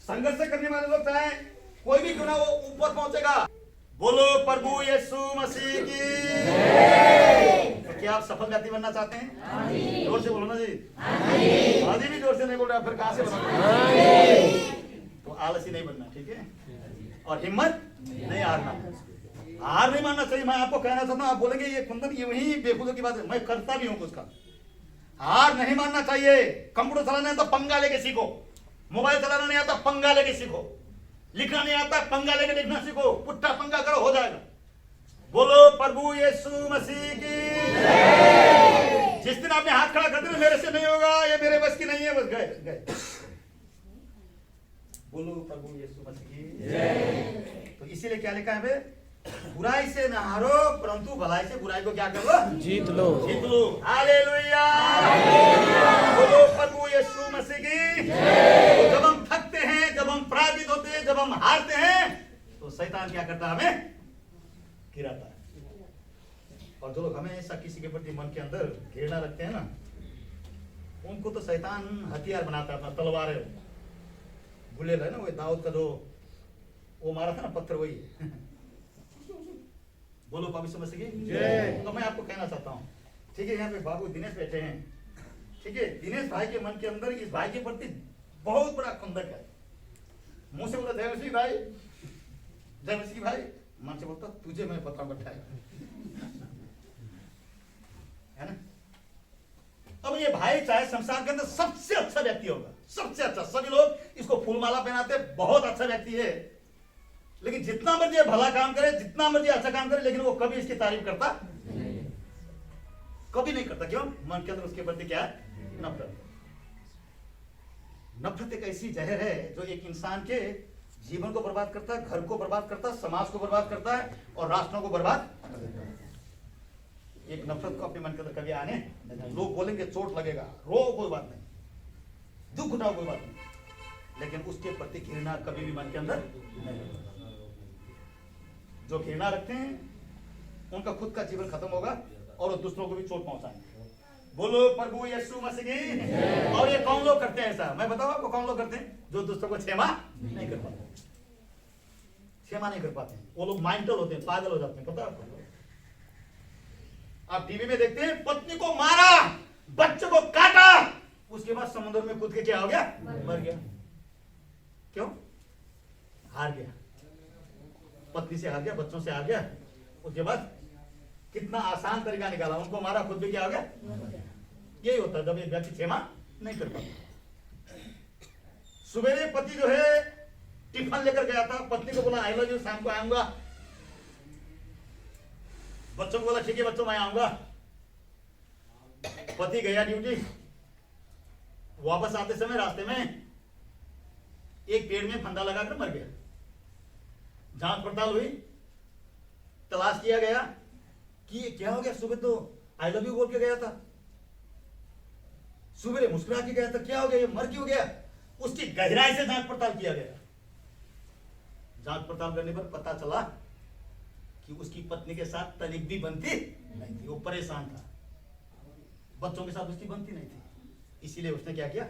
A: संघर्ष करने वाले लोग चाहे कोई भी क्यों ना, वो ऊपर पहुंचेगा। बोलो प्रभु यीशु मसीह की। तो क्या आप सफल व्यक्ति बनना चाहते हैं? जोर से बोलो ना जी। आदि भी जोर से नहीं बोल रहा, फिर कहां से बनोगे? तो आलसी नहीं बनना, ठीक है। और हिम्मत नहीं हारना, हार नहीं मानना चाहिए। मैं आपको कहना चाहता हूं, आप बोलेंगे ये कुंदन ये वही बेखुदों की बात है, मैं करता भी हूं कुछ का। हार नहीं मानना चाहिए। कंप्यूटर चलाना है तो पंगा लेके सीखो, मोबाइल चलाना नहीं आता पंगा लेके सीखो, लिखना नहीं आता पंगा लेके लिखना सीखो, पुट्ठा पंगा करो, हो जाएगा। बोलो प्रभु यीशु मसीह की। जिस दिन आपने हाथ खड़ा कर दिया मेरे से नहीं होगा, ये मेरे बस की नहीं है, बस गए। बोलो प्रभु यीशु मसीह की। तो इसीलिए क्या लिखा है? बुराई से न हारो, परंतु भलाई से बुराई को क्या करो?
D: जीत लो।
A: जीत लो। हालेलुया। बोलो प्रभु यीशु मसीह की। तो जब हम थकते हैं, जब हम पराजित होते हैं, जब हम हारते हैं, तो शैतान क्या करता है? हमें गिराता है। और जो लोग हमेशा किसी के प्रति मन के अंदर घृणा रखते हैं ना, उनको तो शैतान हथियार बनाता है, अपना तलवार है। भूले रहे ना वो दाऊद का जो वो मारा था ना पत्थर, वही बोलो पवित्र मसीह की जय। तो मैं आपको कहना चाहता हूँ, ठीक है, यहाँ पे बाबू दिनेश बैठे हैं, ठीक है, दिनेश भाई के मन के अंदर इस भाई के प्रति बहुत बड़ा खुंदक है। मुंह से बोलता जय मसीह भाई, जय मसीह भाई, मन से बोलता तुझे मैं पता बैठाया, है ना। अब ये भाई चाहे संसार के अंदर सबसे अच्छा व्यक्ति होगा, सबसे अच्छा, सभी लोग इसको फूलमाला पहनाते, बहुत अच्छा व्यक्ति है, लेकिन जितना मर्जी भला काम करे, जितना मर्जी अच्छा काम करे, लेकिन वो कभी इसकी तारीफ करता कभी नहीं करता। क्यों? मन के अंदर उसके प्रति क्या है? नफरत। नफरत एक ऐसी जहर है जो एक इंसान के जीवन को बर्बाद करता है, घर को बर्बाद करता है, समाज को बर्बाद करता है और राष्ट्रों को बर्बाद कर देता है। एक नफरत को अपने मन के अंदर कभी आने नहीं देना। लोग बोलेंगे चोट लगेगा, रो, कोई बात नहीं, दुख उठाओ, कोई बात नहीं, लेकिन उसके प्रति घृणा कभी भी मन के अंदर नहीं होगा। जो घृणा रखते हैं उनका खुद का जीवन खत्म होगा और वो दूसरों को भी चोट पहुंचाएंगे। बोलो प्रभु यीशु मसीह की। और ये कौन लोग करते हैं ऐसा? मैं बताऊं आपको कौन लोग करते हैं? जो दूसरों को क्षमा नहीं कर पाते, क्षमा नहीं कर पाते, वो लोग माइंडल होते हैं, पागल हो जाते हैं। पता है आपको? आप टीवी में देखते हैं, पत्नी को मारा, बच्चे को काटा, उसके बाद समुद्र में कूद के क्या हो गया? मर गया। क्यों? हार गया, पत्नी से हार गया, बच्चों से हार गया। उसके बाद कितना आसान तरीका निकाला, उनको मारा, खुद भी क्या हो गया? यही होता है जब एक व्यक्ति क्षमा नहीं कर पाता। सवेरे पति जो है टिफिन लेकर गया था, पत्नी को बोला आई लव यू, शाम को आऊंगा। बच्चों को बोला ठीक है बच्चों मैं आऊंगा। पति गया ड्यूटी, वापस आते समय रास्ते में एक पेड़ में फंदा लगाकर मर गया। जांच पड़ताल हुई, तलाश किया गया कि ये क्या हो गया। सुबह तो आई लव यू बोल के गया था, सुबह मुस्कुरा के गया था, क्या हो गया, ये मर क्यों गया? उसकी गहराई से जांच पड़ताल किया गया। जांच पड़ताल करने पर पता चला कि उसकी पत्नी के साथ तनिक भी बनती नहीं थी, वो परेशान था, बच्चों के साथ उसकी बनती नहीं थी, इसीलिए उसने क्या किया?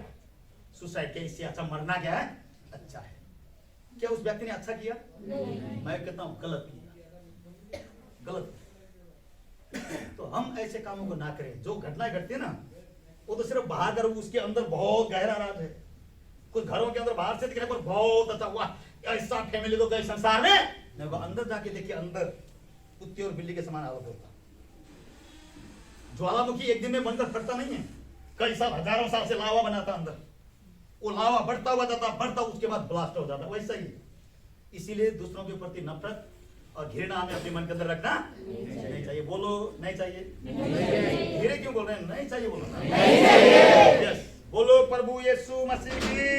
A: सुसाइड किया। इससे अच्छा मरना क्या है? अच्छा है। क्या उस व्यक्ति ने अच्छा किया? मैं कहता हूं गलत किया, गलत। तो हम ऐसे कामों को ना करें। जो घटनाएं घटती है ना, वो तो सिर्फ बाहर कर, उसके अंदर बहुत गहरा राज है। कुछ घरों के अंदर बाहर से दिखने पर बहुत अच्छा हुआ, ऐसा फैमिली तो गए संसार में, नहीं वो अंदर जाके देखिए, अंदर कुत्ते और बिल्ली के समान हालत होता। ज्वालामुखी एक दिन में बनकर फटता नहीं है, कई साल, हजारों साल से लावा बनाता अंदर, वो लावा बढ़ता हुआ जाता, बढ़ता, उसके बाद ब्लास्ट हो जाता, वैसा ही। इसीलिए दूसरों के प्रति नफरत और घृणा हमें अपने मन के अंदर रखना नहीं चाहिए। बोलो नहीं चाहिए। धीरे क्यों बोल रहे हैं? नहीं चाहिए बोलो। यस, बोलो प्रभु यीशु मसीह की।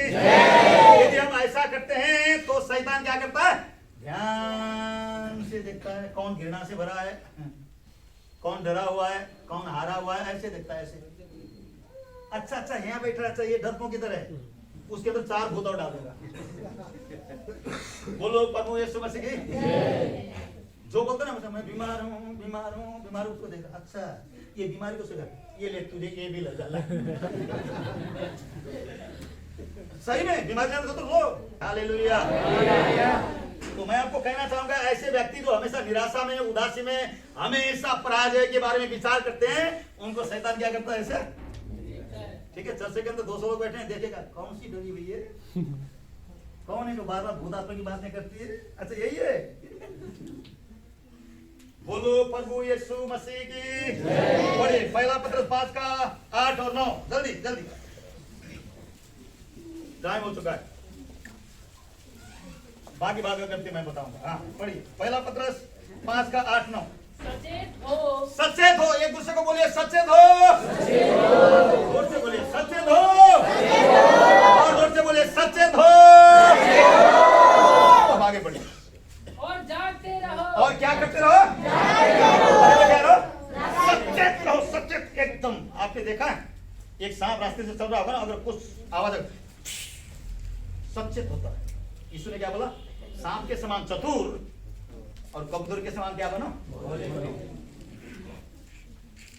A: यदि हम ऐसा करते हैं तो शैतान क्या करता है? ध्यान से देखता है कौन घृणा से भरा है, कौन डरा हुआ है, कौन हारा हुआ है, ऐसे देखता है, ऐसे। अच्छा अच्छा यहाँ बैठा, अच्छा ये डरपों की तरह है, उसके अंदर 4 भूत और डाल देगा। बोलो प्रभु यीशु मसीह की। जो बोलते ना मैं बीमार हूँ, बीमार हूँ, बीमार, उसको देखा, अच्छा ये बीमारी को सुधा, ये ले तुझे ये भी लग जाला। सही में बीमारी तो लो। हालेलुया। तो मैं आपको कहना चाहूंगा, ऐसे व्यक्ति जो हमेशा निराशा में, उदासी में, हमेशा पराजय के बारे में विचार करते हैं, उनको शैतान क्या करता है? ऐसे, ठीक है, चर्चे के अंदर 200 लोग बैठे हैं, देखेगा कौन सी डरी हुई है, कौन है जो बार बार भूतात्मा की बात नहीं करती है? अच्छा यही है। बोलो प्रभु यीशु मसीह की। पढ़िए पहला पत्रस 5 का 8 और 9, जल्दी जल्दी, टाइम हो चुका है, बाकी बात करते मैं बताऊंगा। हाँ पढ़िए पहला पत्रस 5 का 8 9।
B: सचेत हो,
A: सचेत हो, एक दूसरे को बोलिए सचेत हो, जोर से बोलिए सचेत हो, और जोर से बोलिए सचेत हो। अब आगे बढ़िए।
B: और जागते रहो।
A: और क्या एकदम, आपने देखा है एक सांप रास्ते से चल रहा होगा ना, अगर कुछ आवाज सचेत होता है। यीशु ने क्या बोला? सांप के समान चतुर और कबूतर के समान क्या बनो?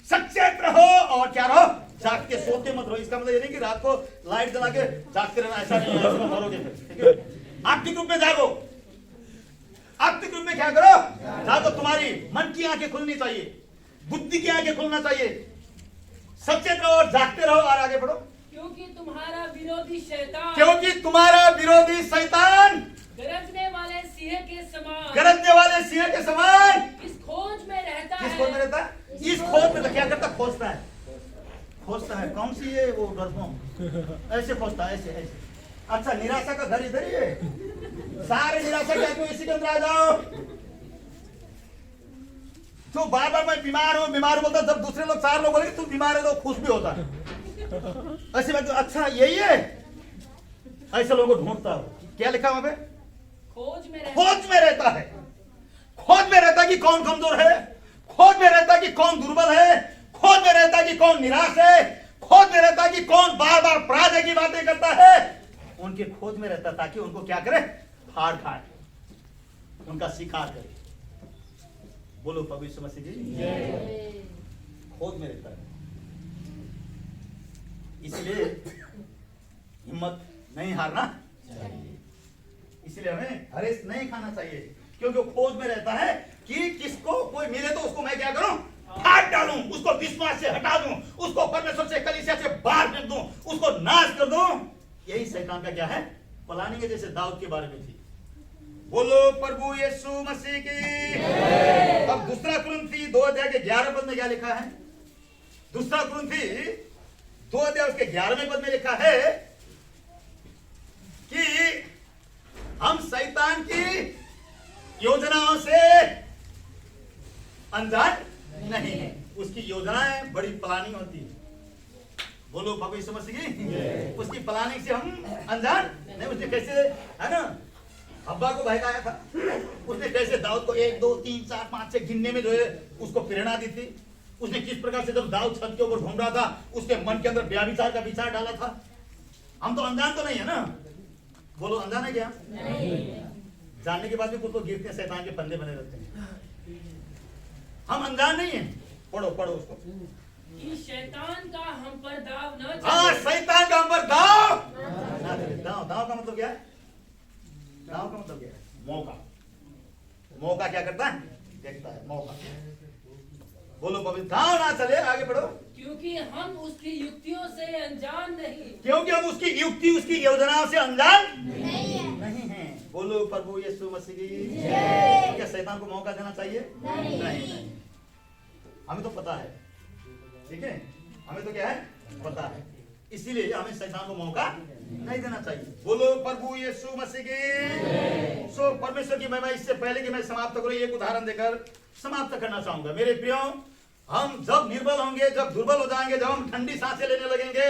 A: सचेत रहो और क्या रहो? जाग के सोते मत रहो। इसका मतलब ये नहीं कि रात को लाइट जला के जागते रहना, ऐसा नहीं है, ऐसा मरोगे फिर। आत्मिक रूप में जागो। आत्मिक रूप में क्या करो? जागो। तुम्हारी मन की आंखें खुलनी चाहिए, बुद्धि की आंखें खुलना चाहिए। सचेत रहो और जागते रहो और आगे बढ़ो।
B: क्योंकि तुम्हारा विरोधी शैतान,
A: क्योंकि तुम्हारा विरोधी शैतान
B: गरजने वाले सिंह के समान,
A: गरजने वाले सिंह के समान
B: इस खोज में रहता
A: किस
B: है।
A: खोज में रहता है? इस खोज में तो क्या करता? खोजता है। खोजता है कौन सी है वो डरपों? ऐसे खोजता है, ऐसे ऐसे। अच्छा, निराशा का घर इधर ही है। सारे निराशा के आदमी इसी के अंदर आ जाओ। जो बार बार मैं बीमार हूँ बोलता, जब दूसरे लोग, चार लोग बोले तू बीमार है तो खुश भी होता है। ऐसे बात, अच्छा यही है, ऐसे लोगों को ढूंढता हो। क्या लिखा वहां पे?
B: खोज में रहता
A: खोज में रहता है। खोज में रहता है कि कौन कमजोर है, खोज में रहता है कि कौन दुर्बल है, खोज में रहता है कि कौन निराश है, खोज में रहता है कि कौन बार बार पराजय की बातें करता है। उनके खोज में रहता है ताकि उनको क्या करे? फाड़ खाए, उनका शिकार करे। बोलो प्रभु यीशु मसीह की। खोज में रहता है, इसलिए हिम्मत नहीं हारना चाहिए। इसलिए हमें हरेश नहीं खाना चाहिए, क्योंकि वो खोज में रहता है कि किसको कोई मिले तो उसको मैं क्या करूं? काट डालूं, उसको विश्वास से हटा दूं, उसको परमेश्वर से, कलीसिया से बाहर फेंक दूं, उसको नाश कर दूं। यही शैतान का क्या है? प्लानिंग है, जैसे दाऊद के बारे में थी। बोलो प्रभु यीशु मसीह की। अब दूसरा कुरिन्थी 2 अध्याय के 11 पद में क्या लिखा है? दूसरा कुरिन्थी 2 अध्याय उसके 11वें पद में लिखा है कि हम शैतान की योजनाओं से अनजान नहीं है। उसकी योजनाएं बड़ी प्लानिंग होती है। बोलो प्रभु यीशु मसीह की। उसकी प्लानिंग से हम अनजान नहीं। उसने कैसे, है ना, हब्बा को बहकाया था। उसने कैसे दाऊद को 1 2 3 4 5 6 गिनने में जो है उसको प्रेरणा दी थी। उसने किस प्रकार से जब दाऊद छत के ऊपर घूम रहा था उसके मन के अंदर व्यभिचार का विचार डाला था। हम तो अनजान तो नहीं है ना। बोलो अनजान है क्या? नहीं। जानने के बाद भी कुछ लोग गिरते हैं, शैतान के फंदे बने रहते हैं। हम अनजान नहीं है। पढ़ो पढ़ो उसको।
B: कि शैतान का हम पर दाव न
A: हाँ,
B: चले।
A: शैतान का हम पर दाव ना चले। दाव, दाव का मतलब क्या है? दाव का मतलब क्या है? मौका। मौका क्या करता है? देखता है मौका। बोलो पवित्र, दाव ना चले। आगे बढ़ो।
B: क्योंकि हम उसकी युक्तियों से अनजान नहीं।
A: क्योंकि हम उसकी युक्ति, उसकी योजनाओं से अनजान नहीं है। बोलो प्रभु यीशु मसीह की। क्या शैतान को मौका देना चाहिए? नहीं। हमें तो पता है, ठीक है, हमें तो क्या है? पता है। इसीलिए हमें शैतान को मौका नहीं देना चाहिए। बोलो प्रभु यीशु मसीह की। सो परमेश्वर की महिमा। इससे पहले कि मैं समाप्त करूं, एक उदाहरण देकर समाप्त करना चाहूंगा। मेरे प्रियो, हम जब निर्बल होंगे, जब दुर्बल हो जाएंगे, जब हम ठंडी सांसें लेने लगेंगे,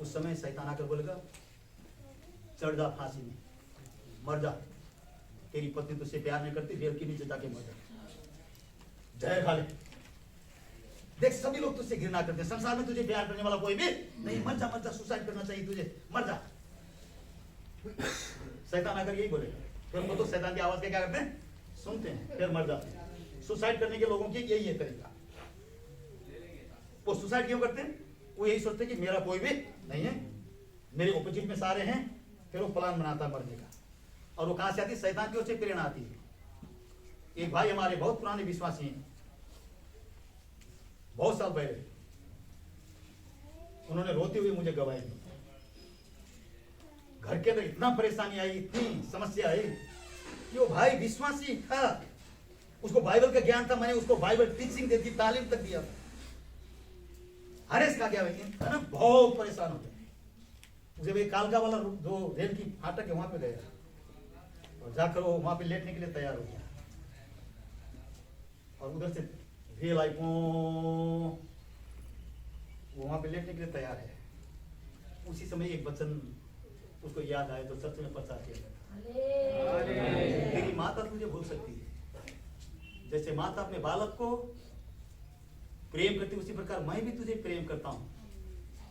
A: उस समय शैतान आकर बोलेगा चढ़ जा फांसी में, मर जा। तेरी पत्नी तुझसे प्यार नहीं करती, रेल के नीचे जाके मर जा, जय खा ले। देख, सभी लोग तुझसे घृणा करते हैं, संसार में तुझे प्यार करने वाला कोई भी नहीं। मर जा, मर जा, सुसाइड करना चाहिए तुझे, मर जा। शैतान आकर यही बोलेगा। फिर वो तो शैतान की आवाज के क्या करते हैं? सुनते हैं, फिर मर जाते हैं। सुसाइड करने के लोगों की यही है तरीका। वो सुसाइड क्यों करते हैं? वो यही सोचते हैं कि मेरा कोई भी नहीं है, मेरे ऑपोजिट में सारे हैं। फिर वो प्लान बनाता है मरने का। और वो कहां से आती है? शैतान की ओर से प्रेरणा आती है। एक भाई हमारे बहुत पुराने विश्वासी हैं, बहुत साल पहले उन्होंने रोते हुए मुझे गवाही दी। घर के अंदर इतना परेशानी आई, इतनी समस्या आई कि वो भाई विश्वासी था, उसको बाइबल का ज्ञान था। मैंने उसको बाइबल टीचिंग देती, तालीम तक दिया। हरेश का क्या है ना, बहुत परेशान होते हैं। जब एक कालका वाला जो रेल की फाटक है वहां पे गया और जाकर वो वहां पे लेटने के लिए तैयार हो गया। और उधर से रेल आई, वो वहां पे लेटने के लिए तैयार है। उसी समय एक वचन उसको याद आया, तो सच में प्रचार किया गया। तेरी माता तुझे भूल सकती है, जैसे माता अपने बालक को प्रेम करती उसी प्रकार मैं भी तुझे प्रेम करता हूँ।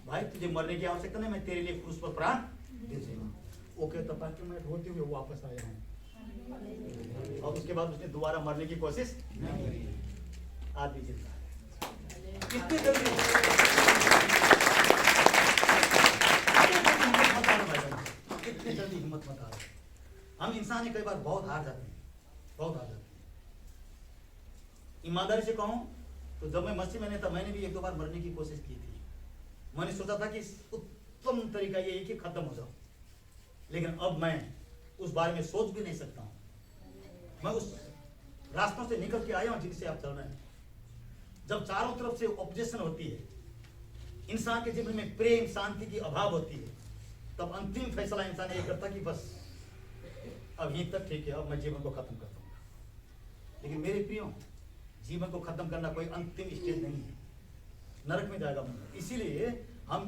A: भाई तुझे मरने की आवश्यकता नहीं, मैं तेरे लिए क्रूस पर प्राण दे दूंगा। ओके तब तक मैं रोते हुए वापस आया हूँ और उसके बाद उसने दोबारा मरने की कोशिश नहीं करी। आज भी जिंदा है। कितनी जल्दी कितनी जल्दी हिम्मत मत हारो। हम इंसान कई बार बहुत हार जाते हैं, बहुत हार जाते हैं। ईमानदारी से कहूं तो जब मैं मसीह में नहीं था मैंने भी एक दो बार मरने की कोशिश की थी। मैंने सोचा था कि उत्तम तरीका ये है कि खत्म हो जाओ, लेकिन अब मैं उस बारे में सोच भी नहीं सकता हूं। मैं उस रास्तों से निकल के आया हूं जिनसे आप चल रहे हैं। जब चारों तरफ से ऑब्जेक्शन होती है, इंसान के जीवन में प्रेम शांति की अभाव होती है, तब अंतिम फैसला इंसान ये करता कि बस अब यहीं तक ठीक है, अब मैं जीवन को खत्म कर दूंगा। लेकिन मेरे प्रियो, जीवन को खत्म करना कोई अंतिम स्टेज नहीं है, नरक में जाएगा मन। इसीलिए हम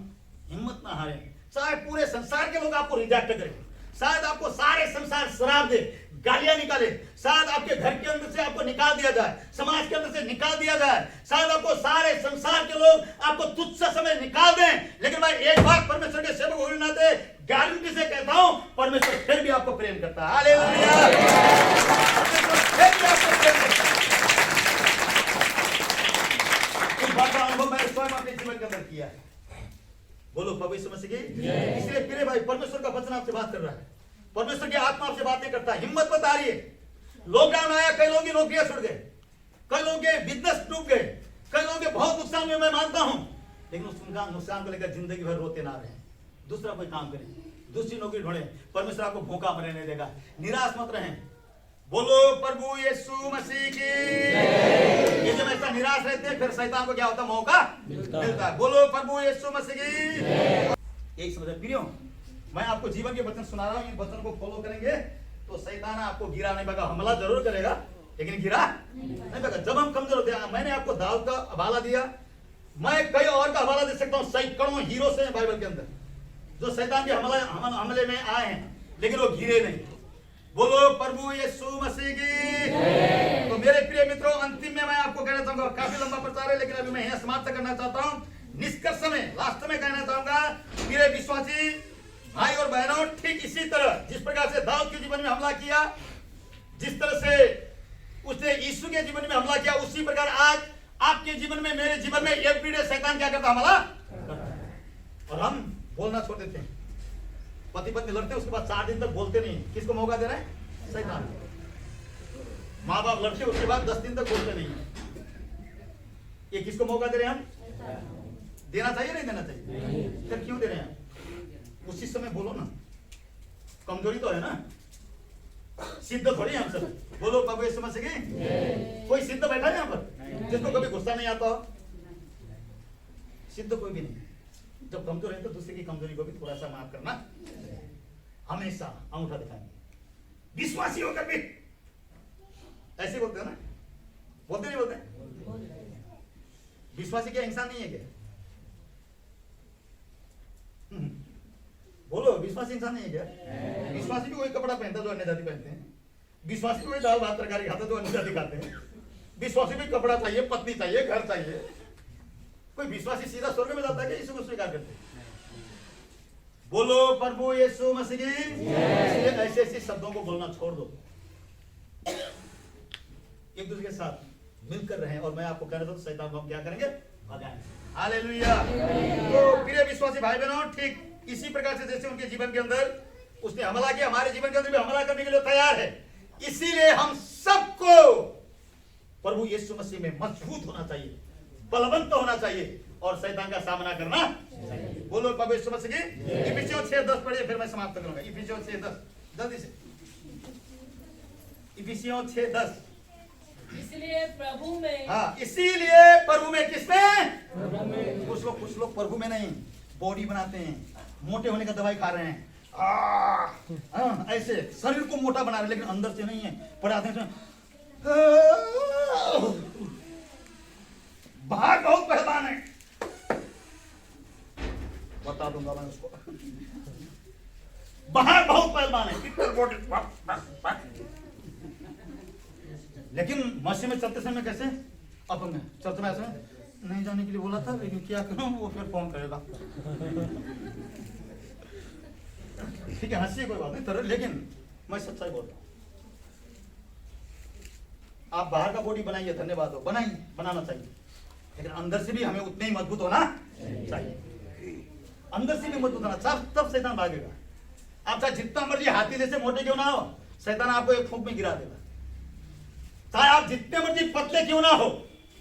A: हिम्मत ना हारें। चाहे पूरे संसार के लोग आपको रिजेक्ट करें, शायद आपको सारे संसार शराब दे, गालियां निकाले, शायद आपके घर के अंदर से आपको निकाल दिया जाए, समाज के अंदर से निकाल दिया जाए, शायद आपको सारे संसार के लोग आपको तुच्छ सा समय निकाल दें, लेकिन मैं एक बात परमेश्वर के सेवक होने नाते गारंटी से कहता हूं, परमेश्वर फिर भी आपको प्रेम करता है। हालेलुया। परमेश्वर फिर भी आपको प्रेम करता है। इस बात का अनुभव मैंने स्वयं अपने जीवन के अंदर किया है। बोलो भविष्य मसीह की। इसलिए प्रिय भाई, परमेश्वर का वचन आपसे बात कर रहा है, परमेश्वर की आत्मा आपसे बातें करता है। हिम्मत मत हारिए। लॉकडाउन आया, कई लोगों की नौकरियां छूट गए, कई लोगों के बिजनेस डूब गए, कई लोगों के बहुत नुकसान में मैं मानता हूं, लेकिन उस नुकसान को लेकर जिंदगी भर रोते ना रहे, दूसरा कोई काम करें, दूसरी नौकरी ढूंढे। परमेश्वर आपको भूखा मरने नहीं देगा। निराश मत रहें। बोलो प्रभु यीशु मसीह की। ये जब ऐसा निराश रहते हैं फिर शैतान को क्या होता है, मौका मिलता है। बोलो प्रभु यीशु मसीह की। यही समझ प्रियो, मैं आपको जीवन के वचन सुना रहा हूं, इन वचन को फॉलो करेंगे तो शैतान आपको गिरा नहीं पाएगा। हमला जरूर करेगा लेकिन गिरा नहीं पाएगा। जब हम कमजोर होते हैं, मैंने आपको दाऊद का हवाला दिया, मैं कई और का हवाला दे सकता हूं। सैकड़ों हीरो से बाइबल के अंदर जो शैतान के हमले में आए हैं लेकिन वो गिरे नहीं। बोलो प्रभु यीशु मसीह की। तो मेरे प्रिय मित्रों, अंतिम में मैं आपको कहना चाहूंगा, काफी लंबा प्रचार है लेकिन अभी मैं यहां समाप्त करना चाहता हूं। निष्कर्ष में लास्ट में कहना चाहूंगा, मेरे विश्वासी भाई और बहनों, ठीक इसी तरह जिस प्रकार से दाऊद के जीवन में हमला किया, जिस तरह से उसने यीशु के जीवन में हमला किया, उसी प्रकार आज आपके जीवन में, मेरे जीवन में एवरीडे शैतान क्या करता, हमला करता। और हम बोलना छोड़ देते हैं। पति पत्नी लड़ते हैं, उसके बाद 4 दिन तक बोलते नहीं। किसको मौका दे रहे हैं? शैतान। माँ बाप लड़ते हैं, उसके बाद 10 दिन तक बोलते नहीं। ये किसको मौका दे रहे हैं हम? देना चाहिए नहीं देना चाहिए? फिर क्यों दे रहे हैं? उसी समय बोलो ना, कमजोरी तो है ना, सिद्ध थोड़ी हम सब। बोलो प्रभु यीशु मसीह की। कोई सिद्ध बैठा है यहाँ पर जिसको कभी गुस्सा नहीं आता हो? सिद्ध कोई भी नहीं। जब कमजोर है तो दूसरे की कमजोरी को भी थोड़ा सा माफ करना, हमेशा अंगूठा दिखाएंगे। विश्वासी होकर भी ऐसे बोलते हो ना, बोलते नहीं बोलते? विश्वासी क्या इंसान नहीं है क्या? बोलो, विश्वासी इंसान नहीं है क्या? विश्वासी भी वही कपड़ा पहनता जो अन्य जाति पहनते हैं, विश्वासी भी वही दाल भात तरकारी खाता जो अन्य जाति खाते हैं, विश्वासी भी कपड़ा चाहिए, पत्नी चाहिए, घर चाहिए। कोई विश्वासी सीधा स्वर्ग में जाता है क्या यीशु को स्वीकार करते? बोलो प्रभु यीशु मसीह की। इसलिए ऐसे ऐसे शब्दों को बोलना छोड़ दो, एक दूसरे के साथ मिलकर रहें। और मैं आपको कहना था, शैतान को हम क्या करेंगे? भगाएंगे। हालेलुया। तो प्रिय विश्वासी भाई बहनों, ठीक इसी प्रकार से जैसे उनके जीवन के अंदर उसने हमला किया, हमारे जीवन के अंदर भी हमला करने के लिए तैयार है। इसीलिए हम सबको प्रभु यीशु मसीह में मजबूत होना चाहिए, बलवंत होना चाहिए और शैतान का सामना करना चाहिए। बोलो प्रभु यीशु मसीह की। इफिसियों 6:10 पढ़िए, फिर मैं समाप्त करूंगा। इफिसियों 6:10 जल्दी से। इफिसियों 6:10।
B: इसलिए प्रभु में,
A: हाँ, इसीलिए प्रभु में। किसमें? कुछ लोग प्रभु में नहीं, बॉडी बनाते हैं, मोटे होने का दवाई खा रहे हैं, ऐसे शरीर को मोटा बना रहे हैं, लेकिन अंदर से नहीं है। पढ़ाते हैं बाहर बहुत पहलवान है, बता दूंगा मैं उसको। बाहर बहुत पहलवान है, लेकिन मसीह में चलते समय कैसे? अपंग है। चलते में ऐसे नहीं जाने के लिए बोला था, लेकिन क्या करूं, वो फिर फोन करेगा। ठीक है, हंसी कोई बात नहीं तरह, लेकिन मैं सच्चाई बोल रहा हूं। आप बाहर का बॉडी बनाइए, धन्यवाद हो, बनाइए, बनाना चाहिए, लेकिन अंदर से भी हमें उतने ही मजबूत होना चाहिए। अंदर से भी मजबूत होना, तब शैतान भागेगा। आप चाहे जितना मर्जी हाथी जैसे मोटे क्यों ना हो, शैतान आपको एक फूंक में गिरा देगा। चाहे आप जितने मर्जी पतले क्यों ना हो,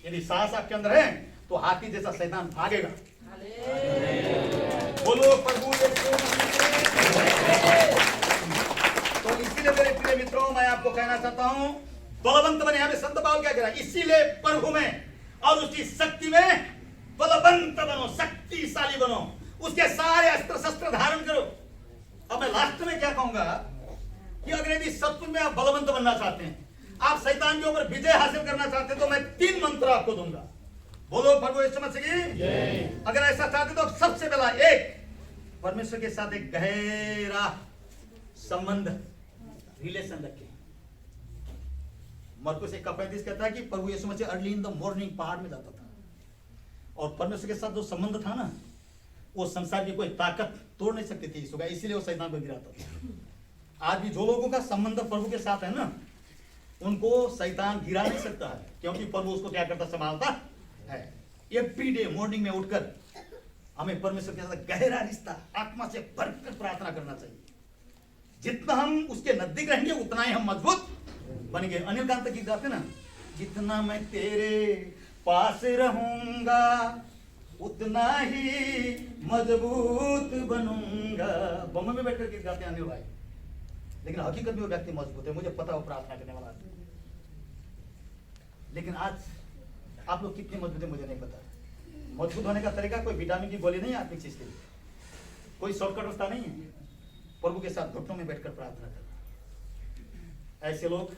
A: यदि साहस आपके अंदर है तो हाथी जैसा शैतान भागेगा। बोलो प्रभु यीशु मसीह। तो इसीलिए मेरे प्रिय मित्रों, मैं आपको कहना चाहता हूं, बलवंत बने। यहाँ पे संत पाउल क्या कह रहा है, इसीलिए प्रभु में और उसकी शक्ति में बलवंत बनो, शक्तिशाली बनो, उसके सारे अस्त्र शस्त्र धारण करो। अब मैं लास्ट में क्या कहूंगा कि अगर यदि सत्य में आप बलवंत बनना चाहते हैं, आप शैतान के ऊपर विजय हासिल करना चाहते हैं, तो मैं 3 मंत्र आपको दूंगा। बोलो प्रभु यीशु मसीह की। अगर ऐसा चाहते तो सबसे पहला, एक, परमेश्वर के साथ एक गहरा संबंध, रिलेशन रखें। मरकुस 1:35 कहता है कि प्रभु यीशु मसीह अर्ली इन द मॉर्निंग पहाड़ में जाता था, और परमेश्वर के साथ जो संबंध था ना, वो संसार की कोई ताकत तोड़ नहीं सकती थी यीशु का, इसीलिए वो शैतान को गिराता था। आज भी जो लोगों का संबंध प्रभु के साथ है ना, उनको शैतान गिरा नहीं सकता है, क्योंकि प्रभु उसको क्या करता, संभालता है। एवरी डे मॉर्निंग में उठकर हमें परमेश्वर के साथ गहरा रिश्ता, आत्मा से भरकर प्रार्थना करना चाहिए। जितना हम उसके नजदीक रहेंगे उतना ही हम मजबूत बनेंगे। अनिल कांत गीत गाते ना, जितना मैं तेरे पास रहूंगा उतना ही मजबूत बनूंगा। बम्बई में बैठकर गीत गाते हैं अनिल भाई, लेकिन हकीकत में वो व्यक्ति मजबूत है, मुझे पता, वो प्रार्थना करने वाला है। लेकिन आज आप लोग कितने मजबूत है मुझे नहीं पता। मजबूत होने का तरीका कोई विटामिन की गोली नहीं है, आत्मिक चीज के लिए कोई शॉर्टकट रास्ता नहीं है। प्रभु के साथ घुटनों में बैठकर प्रार्थना करना। ऐसे लोग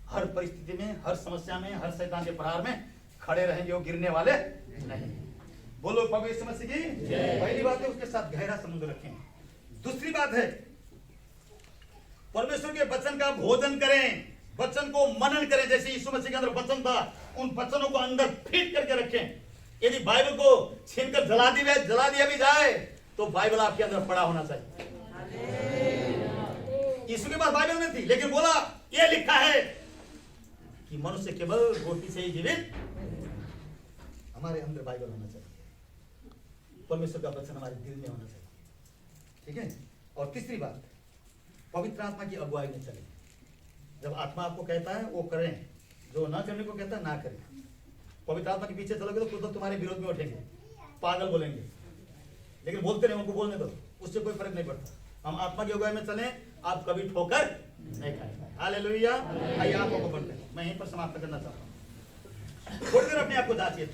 A: हर परिस्थिति में, हर समस्या में, हर शैतान के प्रहार में खड़े रहेंगे, वो गिरने वाले नहीं। बोलो प्रभु यीशु मसीह की। पहली बात है उसके साथ गहरा संबंध रखें। दूसरी बात है परमेश्वर के वचन का भोजन करें, वचन को मनन करें। जैसे यीशु मसीह के अंदर वचन था, उन वचनों को अंदर फिट करके रखें। यदि बाइबल को छीनकर जला दिया भी जाए तो बाइबल आपके अंदर पड़ा होना चाहिए। यीशु के पास बाइबल नहीं थी, लेकिन बोला ये लिखा है कि मनुष्य केवल रोटी से ही जीवित। हमारे अंदर बाइबल होना चाहिए, परमेश्वर का वचन हमारे दिल में होना चाहिए, ठीक है। और तीसरी बात, पवित्र आत्मा की अगुवाई में चलें। जब आत्मा आपको कहता है वो करें, जो ना करने को कहता है ना करें। पवित्र आत्मा के पीछे चलोगे तो खुद तो तुम्हारे विरोध में उठेंगे, पागल बोलेंगे, लेकिन बोलते नहीं, उनको बोलने दो, उससे कोई फर्क नहीं पड़ता। हम आत्मा की अगुवाई में चलें, आप कभी ठोकर नहीं खाएंगे। हालेलुया। आइए आंखों को बंद करें, मैं यहीं पर समाप्त करना चाहता हूँ। थोड़ी देर अपने आप को जांचिए।